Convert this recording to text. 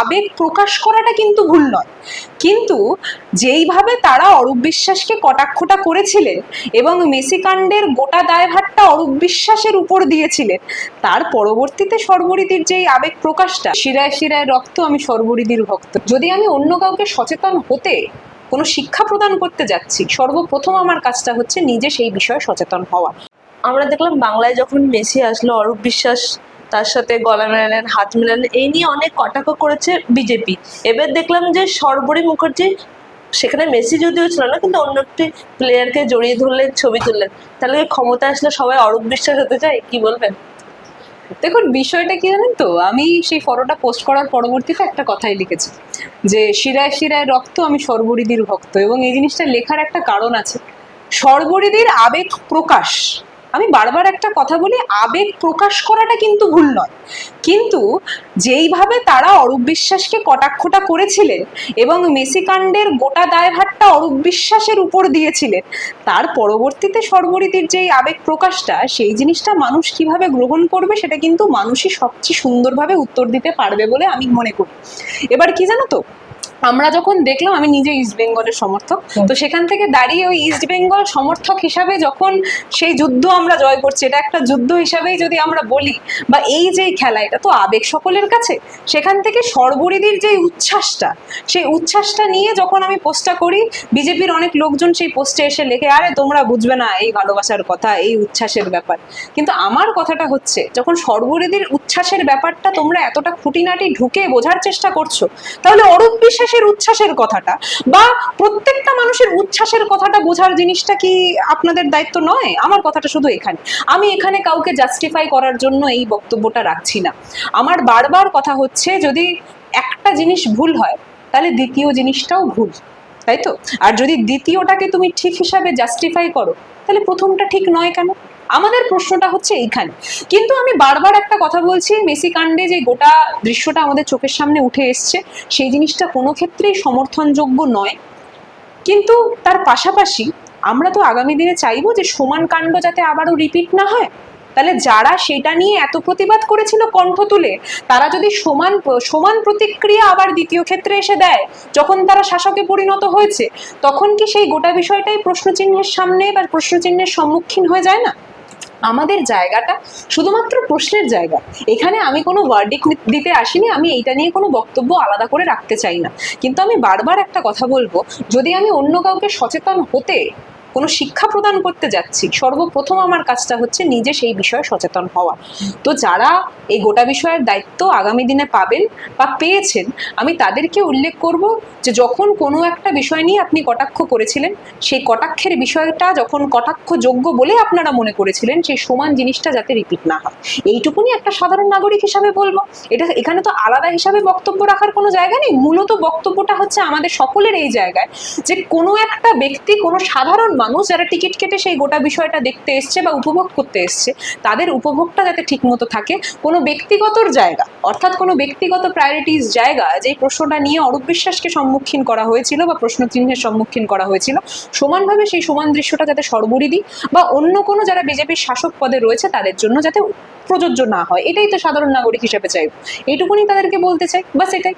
আবেগ প্রকাশ করাটা কিন্তু ভুল নয়, কিন্তু যেইভাবে তারা অরূপ বিশ্বাসকে কটাক্ষটা করেছিলেন এবং মেসি কাণ্ডের গোটা দায়ভারটা অরূপ বিশ্বাসের উপর দিয়েছিলেন, তার পরবর্তীতে শর্বরীদির যেই আবেগ প্রকাশটা, শিরায় শিরায় রক্ত আমি শর্বরীদির ভক্ত, যদি আমি অন্য কাউকে সচেতন হতে কোনো শিক্ষা প্রদান করতে যাচ্ছি, সর্বপ্রথম আমার কাজটা হচ্ছে নিজে সেই বিষয়ে সচেতন হওয়া। আমরা দেখলাম বাংলায় যখন মেসি আসলো, অরূপ বিশ্বাস তার সাথে গলা মেলালেন, হাত মেলালেন, এই নিয়ে অনেক কটাক্ষ করেছে বিজেপি। এবার দেখলাম যে শর্বরী মুখার্জি, সেখানে মেসি যদিও ছিল না, কিন্তু অন্য একটি প্লেয়ারকে জড়িয়ে ধরলেন, ছবি তুললেন। তাহলে ক্ষমতা আসলে সবাই অরূপ বিশ্বাস হতে চায়, কি বলবেন? দেখুন, বিষয়টা কি জানেন তো, আমি সেই ফটোটা পোস্ট করার পরবর্তীতে একটা কথাই লিখেছি যে শিরায় শিরায় রক্ত আমি শর্বরীদির ভক্ত, এবং এই জিনিসটা লেখার একটা কারণ আছে। শর্বরীদির আবেগ প্রকাশ, আমি বারবার একটা কথা বলি, আবেগ প্রকাশ করাটা কিন্তু ভুল নয়, কিন্তু যেইভাবে তারা অরূপ বিশ্বাসকে কটাক্ষটা করেছিলেন এবং মেসি কাণ্ডের গোটা দায়ভারটা অরূপ বিশ্বাসের উপর দিয়েছিলেন, তার পরবর্তীতে শর্বরীদির যেই আবেগ প্রকাশটা, সেই জিনিসটা মানুষ কিভাবে গ্রহণ করবে সেটা কিন্তু মানুষই সবচেয়ে সুন্দরভাবে উত্তর দিতে পারবে বলে আমি মনে করি। এবার কি জানো তো, আমরা যখন দেখলাম, আমি নিজে ইস্ট বেঙ্গলের সমর্থক, তো সেখান থেকে দাঁড়িয়ে ওই ইস্ট বেঙ্গল সমর্থক হিসাবে যখন সেই যুদ্ধ আমরা জয় করছি, এটা একটা যুদ্ধ হিসাবেই যদি আমরা বলি, বা এই যে খেলা, এটা তো আবেগ সকলের কাছে, সেখান থেকে শর্বরীদির যে উচ্ছ্বাসটা, সেই উচ্ছ্বাসটা নিয়ে যখন আমি পোস্টটা করি, বিজেপির অনেক লোকজন সেই পোস্টে এসে লেখে, আরে তোমরা বুঝবে না এই ভালোবাসার কথা, এই উচ্ছ্বাসের ব্যাপার। কিন্তু আমার কথাটা হচ্ছে, যখন শর্বরীদির উচ্ছ্বাসের ব্যাপারটা তোমরা এতটা খুঁটিনাটি ঢুকে বোঝার চেষ্টা করছো, তাহলে অরূপ বিশ্বাসের উচ্ছ্বাসের কথাটা বা প্রত্যেকটা মানুষের উচ্ছ্বাসের কথাটা বোঝার জিনিসটা কি আপনাদের দায়িত্ব নয়? আমার কথাটা শুধু এখানে, আমি এখানে কাউকে জাস্টিফাই করার জন্য এই বক্তব্যটা রাখছি না। আমার বারবার কথা হচ্ছে, যদি একটা জিনিস ভুল হয় তাহলে দ্বিতীয় জিনিসটাও ভুল, তাই তো? আর যদি দ্বিতীয়টাকে তুমি ঠিক হিসাবে জাস্টিফাই করো, তাহলে প্রথমটা ঠিক নয় কেন? আমাদের প্রশ্নটা হচ্ছে এইখানে। কিন্তু আমি বারবার একটা কথা বলছি, মেসি কাণ্ডে যে গোটা দৃশ্যটা আমাদের চোখের সামনে উঠে এসছে, সেই জিনিসটা কোনো ক্ষেত্রেই সমর্থনযোগ্য নয়, কিন্তু তার পাশাপাশি আমরা তো আগামী দিনে চাইবো যে সমান কাণ্ড যাতে আবারও রিপিট না হয়। তাহলে যারা সেটা নিয়ে এত প্রতিবাদ করেছিল কণ্ঠ তুলে, তারা যদি সমান সমান প্রতিক্রিয়া আবার দ্বিতীয় ক্ষেত্রে এসে দেয়, যখন তারা শাসকে পরিণত হয়েছে, তখন কি সেই গোটা বিষয়টাই প্রশ্নচিহ্নের সামনে বা প্রশ্নচিহ্নের সম্মুখীন হয়ে যায় না? আমাদের জায়গাটা শুধুমাত্র প্রশ্নের জায়গা, এখানে আমি কোনো ভার্ডিক্ট দিতে আসিনি, আমি এইটা নিয়ে কোনো বক্তব্য আলাদা করে রাখতে চাই না। কিন্তু আমি বারবার একটা কথা বলবো, যদি আমি অন্য কাউকে সচেতন হতে কোনো শিক্ষা প্রদান করতে যাচ্ছি, সর্বপ্রথম আমার কাজটা হচ্ছে নিজে সেই বিষয়ে সচেতন হওয়া। তো যারা এই গোটা বিষয়ের দায়িত্ব আগামী দিনে পাবেন বা পেয়েছেন, আমি তাদেরকে উল্লেখ করব যে যখন কোনো একটা বিষয় নিয়ে আপনি কটাক্ষ করেছিলেন, সেই কটাক্ষের বিষয়টা যখন কটাক্ষযোগ্য বলে আপনারা মনে করেছিলেন, সেই সমান জিনিসটা যাতে রিপিট না হয়, এইটুকুনি একটা সাধারণ নাগরিক হিসাবে বলবো। এটা এখানে তো আলাদা হিসাবে বক্তব্য রাখার কোনো জায়গা নেই, মূলত বক্তব্যটা হচ্ছে আমাদের সকলের এই জায়গায় যে কোনো একটা ব্যক্তি, কোনো সাধারণ মানুষ যারা টিকিট কেটে সেই গোটা বিষয়টা দেখতে এসছে বা উপভোগ করতে এসছে, তাদের উপভোগটা যাতে ঠিকমতো থাকে। কোনো ব্যক্তিগতর জায়গা, অর্থাৎ কোনো ব্যক্তিগত প্রায়োরিটিস জায়গা, যেই প্রশ্নটা নিয়ে অরূপ বিশ্বাসকে সম্মুখীন করা হয়েছিল বা প্রশ্নচিহ্নের সম্মুখীন করা হয়েছিল, সমানভাবে সেই সমান দৃশ্যটা যাতে শর্বরীদি বা অন্য কোনো যারা বিজেপির শাসক পদে রয়েছে তাদের জন্য যাতে প্রযোজ্য না হয়, এটাই তো সাধারণ নাগরিক হিসেবে চাই, এইটুকুনি তাদেরকে বলতে চাই, বাস এটাই।